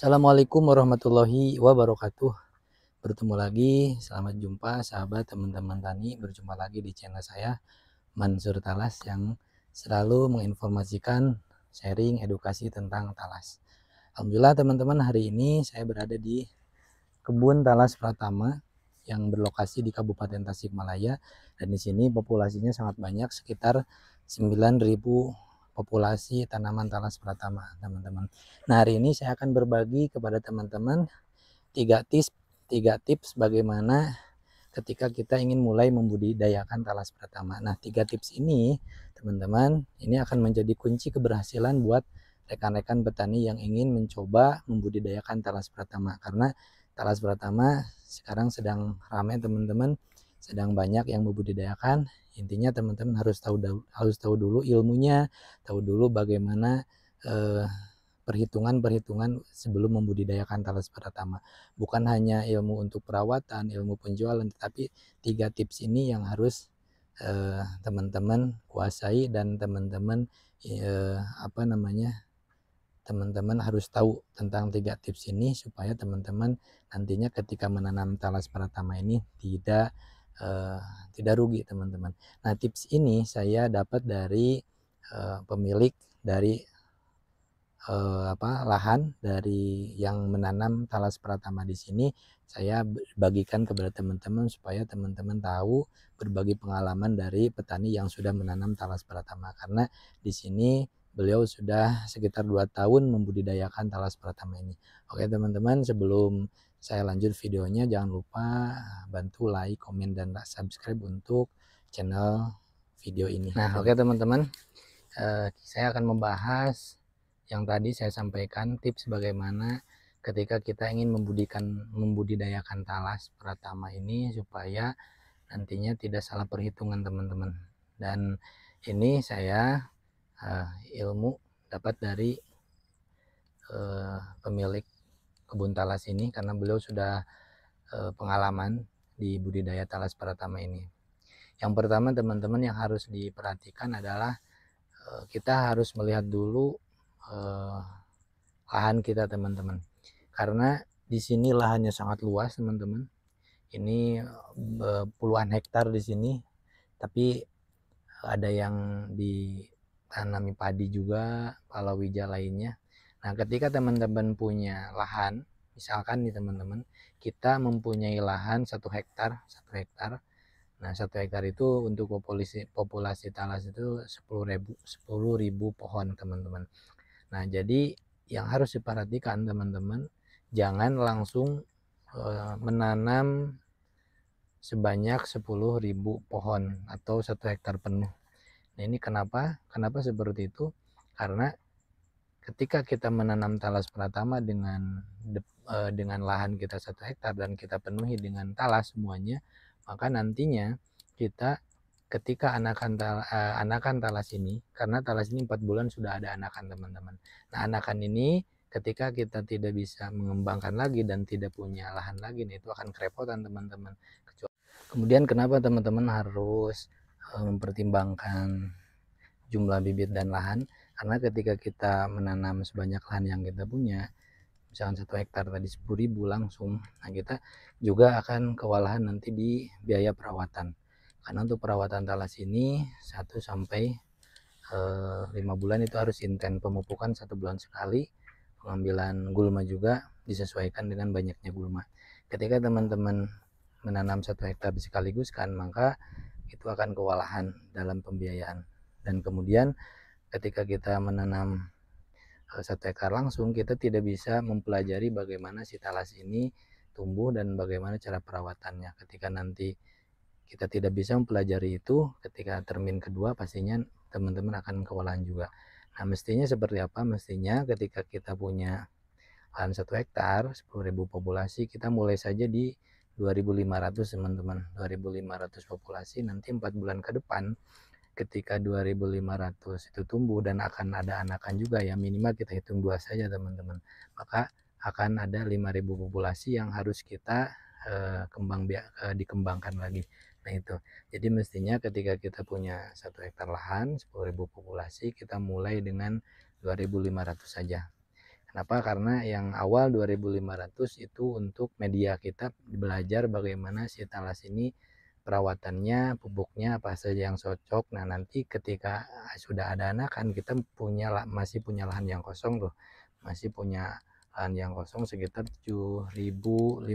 Assalamualaikum warahmatullahi wabarakatuh. Bertemu lagi, selamat jumpa sahabat teman-teman tani. Berjumpa lagi di channel saya, Mansur Talas, yang selalu menginformasikan, sharing, edukasi tentang talas. Alhamdulillah teman-teman, hari ini saya berada di kebun talas Pratama yang berlokasi di Kabupaten Tasikmalaya, dan di sini populasinya sangat banyak, sekitar 9.000 populasi tanaman talas Pratama, teman-teman. Nah, hari ini saya akan berbagi kepada teman-teman tiga tips bagaimana ketika kita ingin mulai membudidayakan talas Pratama. Nah, 3 tips ini, teman-teman, ini akan menjadi kunci keberhasilan buat rekan-rekan petani yang ingin mencoba membudidayakan talas Pratama, karena talas Pratama sekarang sedang ramai, teman-teman, sedang banyak yang membudidayakan. Intinya teman-teman harus tahu dulu ilmunya, tahu dulu bagaimana perhitungan sebelum membudidayakan talas Pratama. Bukan hanya ilmu untuk perawatan, ilmu penjualan, tetapi 3 tips ini yang harus teman-teman kuasai, dan teman-teman teman-teman harus tahu tentang 3 tips ini supaya teman-teman nantinya ketika menanam talas Pratama ini tidak rugi, teman-teman. Nah, tips ini saya dapat dari pemilik dari lahan dari yang menanam talas Pratama di sini. Saya bagikan kepada teman-teman supaya teman-teman tahu, berbagi pengalaman dari petani yang sudah menanam talas Pratama, karena di sini beliau sudah sekitar 2 tahun membudidayakan talas Pratama ini. Oke teman-teman, sebelum saya lanjut videonya, jangan lupa bantu like, komen, dan subscribe untuk channel video ini. Nah, oke teman-teman, saya akan membahas yang tadi saya sampaikan, tips bagaimana ketika kita ingin membudidayakan talas Pratama ini supaya nantinya tidak salah perhitungan, teman-teman. Dan ini saya ilmu dapat dari pemilik kebun talas ini, karena beliau sudah pengalaman di budidaya talas Pratama ini. Yang pertama, teman-teman, yang harus diperhatikan adalah kita harus melihat dulu lahan kita, teman-teman, karena di sini lahannya sangat luas, teman-teman. Ini puluhan hektar di sini, tapi ada yang ditanami padi juga, palawija lainnya. Nah, ketika teman-teman punya lahan, misalkan nih teman-teman, kita mempunyai lahan 1 hektar. Nah, 1 hektar itu untuk populasi talas itu 10.000 pohon, teman-teman. Nah, jadi yang harus diperhatikan, teman-teman, jangan langsung menanam sebanyak 10.000 pohon atau 1 hektar penuh. Nah, ini kenapa seperti itu? Karena ketika kita menanam talas Pratama dengan lahan kita 1 hektar dan kita penuhi dengan talas semuanya, maka nantinya kita ketika anakan talas ini, karena talas ini 4 bulan sudah ada anakan, teman-teman. Nah, anakan ini ketika kita tidak bisa mengembangkan lagi dan tidak punya lahan lagi, nah itu akan kerepotan, teman-teman. Kemudian kenapa teman-teman harus mempertimbangkan jumlah bibit dan lahan? Karena ketika kita menanam sebanyak lahan yang kita punya, misalkan 1 hektar tadi 10.000 langsung, nah kita juga akan kewalahan nanti di biaya perawatan. Karena untuk perawatan talas ini 1 sampai 5 bulan itu harus intens, pemupukan 1 bulan sekali, pengambilan gulma juga disesuaikan dengan banyaknya gulma. Ketika teman-teman menanam 1 hektar sekaligus kan, maka itu akan kewalahan dalam pembiayaan. Dan kemudian ketika kita menanam 1 hektar langsung, kita tidak bisa mempelajari bagaimana si talas ini tumbuh dan bagaimana cara perawatannya. Ketika nanti kita tidak bisa mempelajari itu, ketika termin kedua pastinya teman-teman akan kewalahan juga. Nah, mestinya seperti apa? Mestinya ketika kita punya lahan 1 hektar, 10.000 populasi, kita mulai saja di 2.500, teman-teman. 2.500 populasi, nanti 4 bulan ke depan ketika 2.500 itu tumbuh dan akan ada anakan juga, ya minimal kita hitung 2 saja, teman-teman, maka akan ada 5.000 populasi yang harus kita dikembangkan lagi. Nah, itu jadi mestinya ketika kita punya 1 hektar lahan, 10.000 populasi, kita mulai dengan 2.500 saja. Kenapa? Karena yang awal 2.500 itu untuk media, kita belajar bagaimana si talas ini perawatannya, pupuknya apa saja yang cocok. Nah, nanti ketika sudah ada anakan, kita masih punya lahan yang kosong tuh. Masih punya lahan yang kosong sekitar 7.500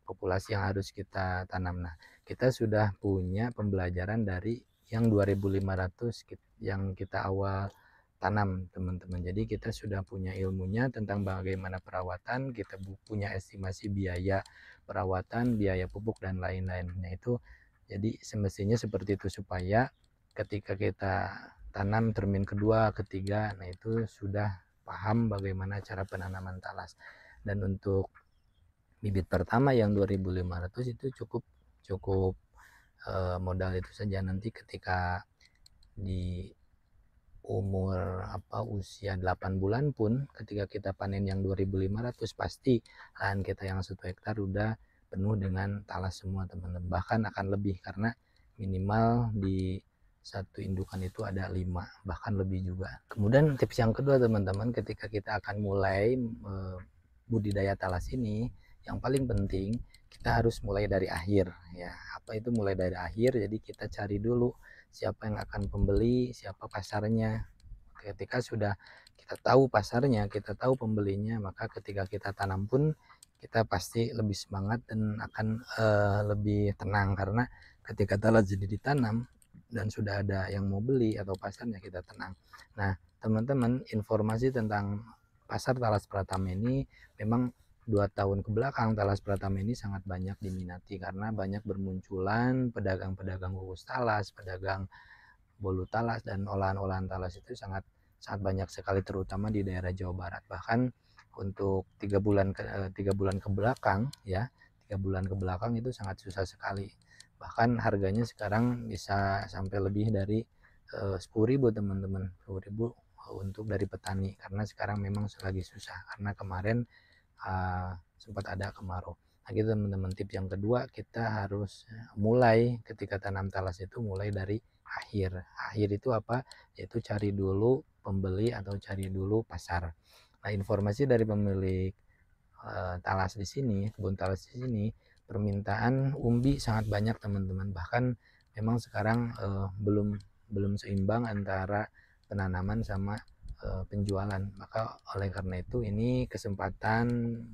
populasi yang harus kita tanam. Nah, kita sudah punya pembelajaran dari yang 2.500 yang kita awal tanam, teman-teman. Jadi kita sudah punya ilmunya tentang bagaimana perawatan, kita punya estimasi biaya perawatan, biaya pupuk dan lain-lain. Nah, itu jadi semestinya seperti itu supaya ketika kita tanam termin kedua, ketiga, nah itu sudah paham bagaimana cara penanaman talas. Dan untuk bibit pertama yang 2.500 itu cukup cukup modal itu saja. Nanti ketika di usia 8 bulan pun, ketika kita panen yang 2.500, pasti lahan kita yang 1 hektar udah penuh dengan talas semua, teman-teman. Bahkan akan lebih, karena minimal di satu indukan itu ada 5, bahkan lebih juga. Kemudian tips yang kedua, teman-teman, ketika kita akan mulai budidaya talas ini, yang paling penting kita harus mulai dari akhir ya. Apa itu mulai dari akhir? Jadi kita cari dulu siapa yang akan pembeli, siapa pasarnya. Ketika sudah kita tahu pasarnya, kita tahu pembelinya, maka ketika kita tanam pun kita pasti lebih semangat dan akan lebih tenang, karena ketika talas jadi ditanam dan sudah ada yang mau beli atau pasarnya, kita tenang. Nah, teman-teman, informasi tentang pasar talas Pratama ini memang 2 tahun ke belakang talas Pratama ini sangat banyak diminati, karena banyak bermunculan pedagang-pedagang kukus talas, pedagang bolu talas, dan olahan-olahan talas itu sangat banyak sekali, terutama di daerah Jawa Barat. Bahkan untuk 3 bulan ke belakang ya, 3 bulan ke belakang itu sangat susah sekali. Bahkan harganya sekarang bisa sampai lebih dari 10.000, teman-teman, 10.000 untuk dari petani, karena sekarang memang lagi susah karena kemarin sempat ada kemarau. Nah, gitu teman-teman. Tips yang kedua, kita harus mulai ketika tanam talas itu mulai dari akhir. Akhir itu apa? Yaitu cari dulu pembeli atau cari dulu pasar. Nah, informasi dari pemilik talas di sini, kebun talas di sini, permintaan umbi sangat banyak, teman-teman. Bahkan memang sekarang belum seimbang antara penanaman sama penjualan. Maka oleh karena itu ini kesempatan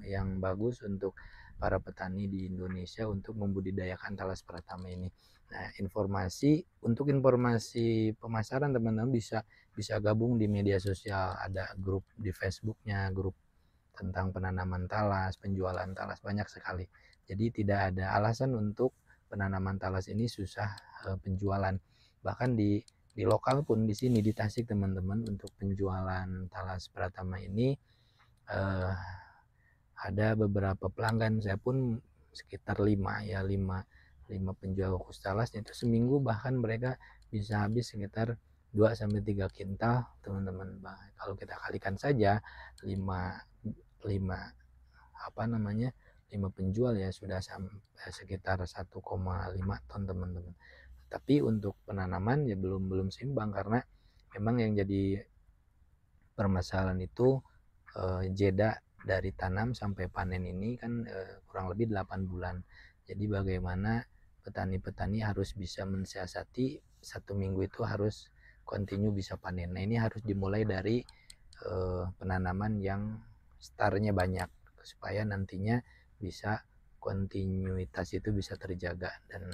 yang bagus untuk para petani di Indonesia untuk membudidayakan talas Pratama ini. Nah, untuk informasi pemasaran, teman-teman bisa gabung di media sosial, ada grup di Facebooknya, grup tentang penanaman talas, penjualan talas, banyak sekali. Jadi tidak ada alasan untuk penanaman talas ini susah penjualan. Bahkan di lokal pun, di sini di Tasik, teman-teman, untuk penjualan talas Pratama ini ada beberapa pelanggan. Saya pun sekitar 5 penjual kukus talas itu seminggu, bahkan mereka bisa habis sekitar 2-3 kintal, teman-teman. Kalau kita kalikan saja 5 penjual ya, sudah sampai sekitar 1,5 ton, teman-teman. Tapi untuk penanaman ya belum seimbang, karena memang yang jadi permasalahan itu jeda dari tanam sampai panen ini kan kurang lebih 8 bulan. Jadi bagaimana petani-petani harus bisa mensiasati 1 minggu itu harus kontinu bisa panen. Nah, ini harus dimulai dari penanaman yang startnya banyak, supaya nantinya bisa kontinuitas itu bisa terjaga dan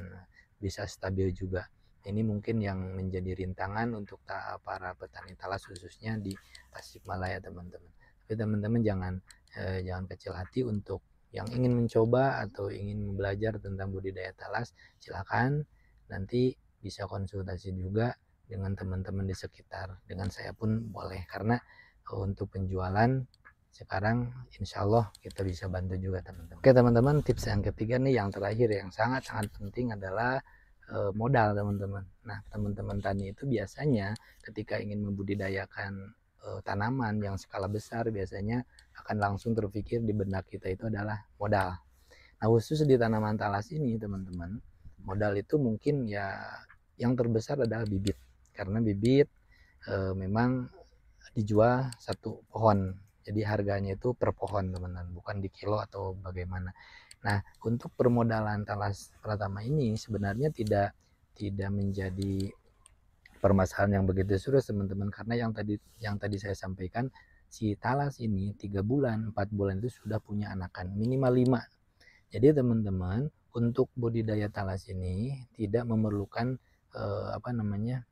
bisa stabil juga. Ini mungkin yang menjadi rintangan untuk para petani talas, khususnya di Tasikmalaya, teman-teman. Tapi teman-teman jangan kecil hati. Untuk yang ingin mencoba atau ingin belajar tentang budidaya talas, silakan nanti bisa konsultasi juga dengan teman-teman di sekitar, dengan saya pun boleh, karena untuk penjualan sekarang insya Allah kita bisa bantu juga, teman-teman. Oke, teman-teman, tips yang ketiga nih, yang terakhir, yang sangat-sangat penting adalah modal, teman-teman. Nah, teman-teman tani itu biasanya ketika ingin membudidayakan tanaman yang skala besar, biasanya akan langsung terpikir di benak kita itu adalah modal. Nah, khusus di tanaman talas ini, teman-teman, modal itu mungkin ya yang terbesar adalah bibit, karena bibit memang dijual satu pohon. Jadi harganya itu per pohon teman-teman, bukan di kilo atau bagaimana. Nah, untuk permodalan Talas Pratama ini sebenarnya tidak menjadi permasalahan yang begitu serius teman-teman, karena yang tadi saya sampaikan, si Talas ini 3 bulan 4 bulan itu sudah punya anakan minimal 5. Jadi teman-teman, untuk budidaya talas ini tidak memerlukan apa namanya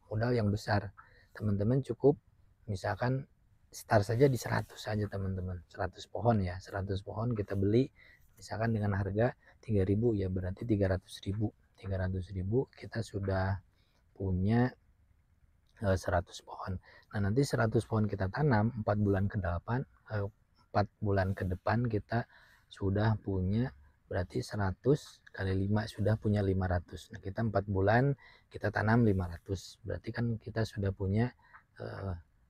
modal yang besar. Teman-teman cukup misalkan start saja di 100 saja teman-teman, 100 pohon ya, 100 pohon kita beli misalkan dengan harga 3.000 ya, berarti 300.000 kita sudah punya 100 pohon. Nah, nanti 100 pohon kita tanam 4 bulan ke depan 4 bulan ke depan kita sudah punya, berarti 100 kali 5 sudah punya 500. Nah, kita 4 bulan kita tanam 500, berarti kan kita sudah punya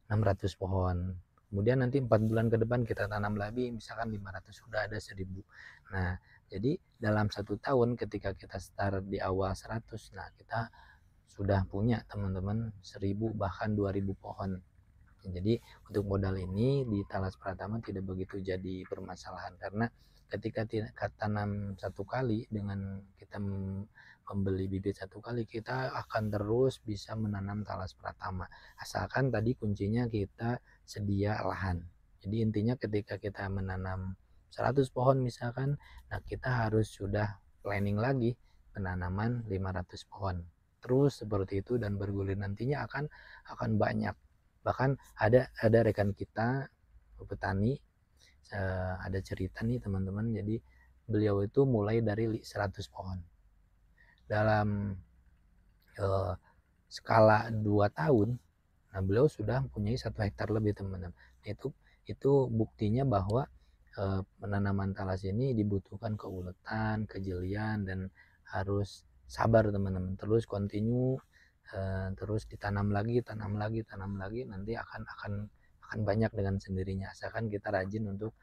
600 pohon. Kemudian nanti 4 bulan ke depan kita tanam lagi misalkan 500, sudah ada 1000. Nah, jadi dalam 1 tahun ketika kita start di awal 100, nah kita sudah punya teman-teman 1000 bahkan 2000 pohon. Jadi untuk modal ini di Talas Pratama tidak begitu jadi permasalahan, karena ketika tanam 1 kali dengan kita membeli bibit 1 kali, kita akan terus bisa menanam Talas Pratama, asalkan tadi kuncinya kita sedia lahan. Jadi intinya ketika kita menanam 100 pohon misalkan, nah kita harus sudah planning lagi penanaman 500 pohon terus seperti itu, dan bergulir nantinya akan banyak. Bahkan ada rekan kita petani, ada cerita nih teman-teman, jadi beliau itu mulai dari 100 pohon dalam skala 2 tahun. Nah, beliau sudah mempunyai 1 hektar lebih teman-teman. Itu buktinya bahwa penanaman talas ini dibutuhkan keuletan, kejelian, dan harus sabar teman-teman. Terus continue, terus ditanam lagi, nanti akan banyak dengan sendirinya, asalkan kita rajin untuk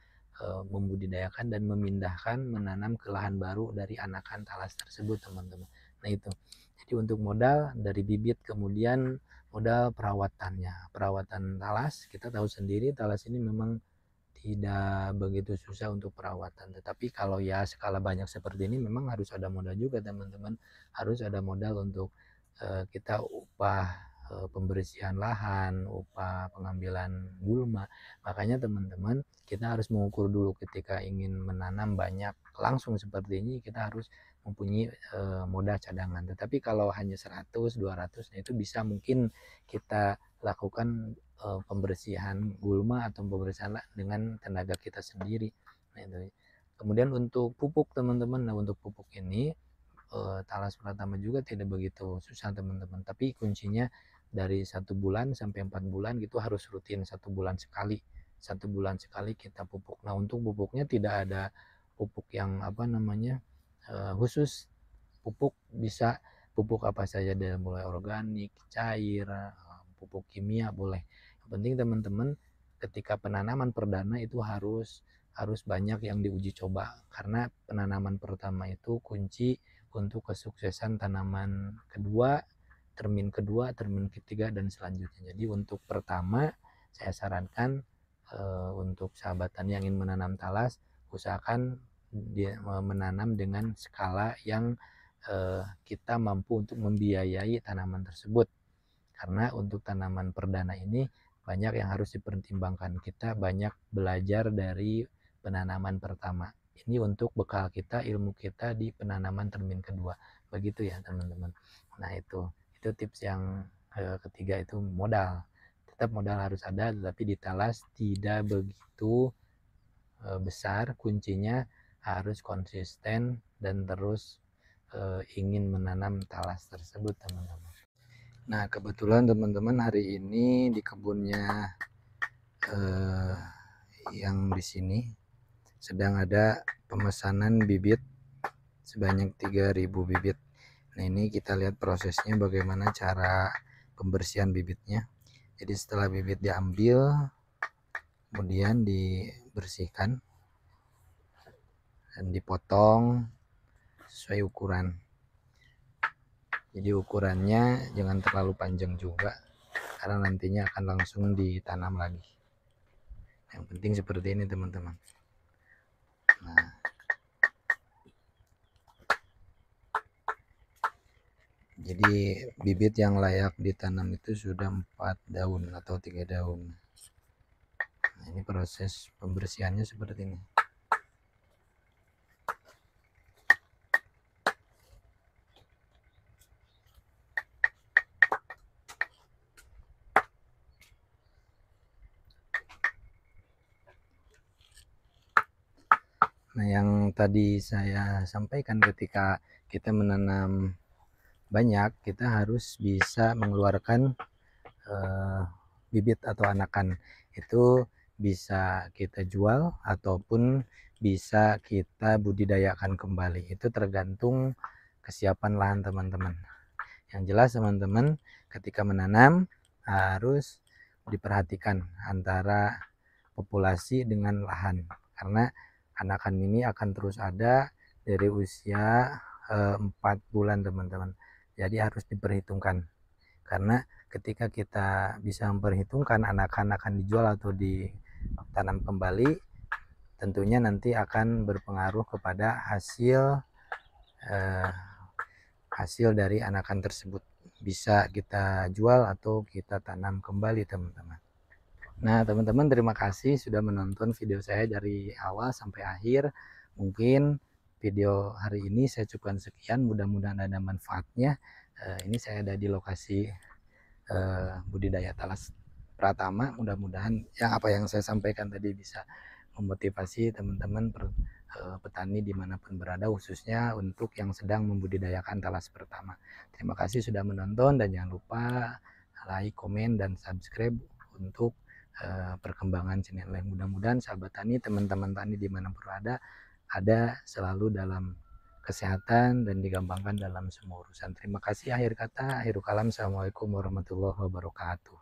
membudidayakan dan memindahkan, menanam ke lahan baru dari anakan talas tersebut teman-teman. Nah itu, jadi untuk modal dari bibit, kemudian modal perawatan talas, kita tahu sendiri talas ini memang tidak begitu susah untuk perawatan, tetapi kalau ya skala banyak seperti ini memang harus ada modal juga teman-teman, harus ada modal untuk kita upah pembersihan lahan, upah pengambilan gulma. Makanya teman-teman, kita harus mengukur dulu ketika ingin menanam banyak langsung seperti ini, kita harus mempunyai modal cadangan. Tetapi kalau hanya 100, 200, nah itu bisa mungkin kita lakukan pembersihan gulma atau pembersihan dengan tenaga kita sendiri. Nah, itu. Kemudian untuk pupuk teman-teman, nah untuk pupuk ini Talas Pratama juga tidak begitu susah teman-teman, tapi kuncinya dari 1 bulan sampai 4 bulan gitu harus rutin, 1 bulan sekali, 1 bulan sekali kita pupuk. Nah, untuk pupuknya tidak ada pupuk yang apa namanya khusus. Pupuk bisa pupuk apa saja, dari mulai organik, cair, pupuk kimia boleh. Yang penting teman-teman ketika penanaman perdana itu harus banyak yang diuji coba, karena penanaman pertama itu kunci untuk kesuksesan tanaman kedua, termin kedua, termin ketiga, dan selanjutnya. Jadi untuk pertama saya sarankan untuk sahabat tani yang ingin menanam talas, usahakan dia menanam dengan skala yang kita mampu untuk membiayai tanaman tersebut, karena untuk tanaman perdana ini banyak yang harus dipertimbangkan. Kita banyak belajar dari penanaman pertama. Ini untuk bekal kita, ilmu kita di penanaman termin kedua. Begitu ya teman-teman. Nah itu tips yang ketiga, itu modal. Tetap modal harus ada, tetapi di talas tidak begitu besar. Kuncinya harus konsisten dan terus ingin menanam talas tersebut teman-teman. Nah kebetulan teman-teman hari ini di kebunnya yang di sini sedang ada pemesanan bibit sebanyak 3.000 bibit. Nah ini kita lihat prosesnya bagaimana cara pembersihan bibitnya. Jadi setelah bibit diambil, kemudian dibersihkan dan dipotong sesuai ukuran. Jadi ukurannya jangan terlalu panjang juga, karena nantinya akan langsung ditanam lagi. Yang penting seperti ini teman-teman. Nah, jadi bibit yang layak ditanam itu sudah 4 daun atau 3 daun. Nah, ini proses pembersihannya seperti ini. Nah, yang tadi saya sampaikan, ketika kita menanam banyak, kita harus bisa mengeluarkan bibit atau anakan. Itu bisa kita jual ataupun bisa kita budidayakan kembali. Itu tergantung kesiapan lahan teman-teman. Yang jelas teman-teman, ketika menanam harus diperhatikan antara populasi dengan lahan, karena anakan ini akan terus ada dari usia 4 bulan teman-teman. Jadi harus diperhitungkan, karena ketika kita bisa memperhitungkan anakan akan dijual atau ditanam kembali, tentunya nanti akan berpengaruh kepada hasil dari anakan tersebut. Bisa kita jual atau kita tanam kembali teman-teman. Nah teman-teman, terima kasih sudah menonton video saya dari awal sampai akhir. Mungkin video hari ini saya cukupkan sekian, mudah-mudahan ada manfaatnya. Ini saya ada di lokasi budidaya talas Pratama. Mudah-mudahan apa yang saya sampaikan tadi bisa memotivasi teman-teman petani dimanapun berada, khususnya untuk yang sedang membudidayakan talas pertama. Terima kasih sudah menonton, dan jangan lupa like, komen, dan subscribe untuk perkembangan channel lain. Mudah-mudahan sahabat tani, teman-teman tani dimanapun berada, ada selalu dalam kesehatan dan digampangkan dalam semua urusan. Terima kasih. Akhir kata, akhirul kalam. Assalamualaikum warahmatullahi wabarakatuh.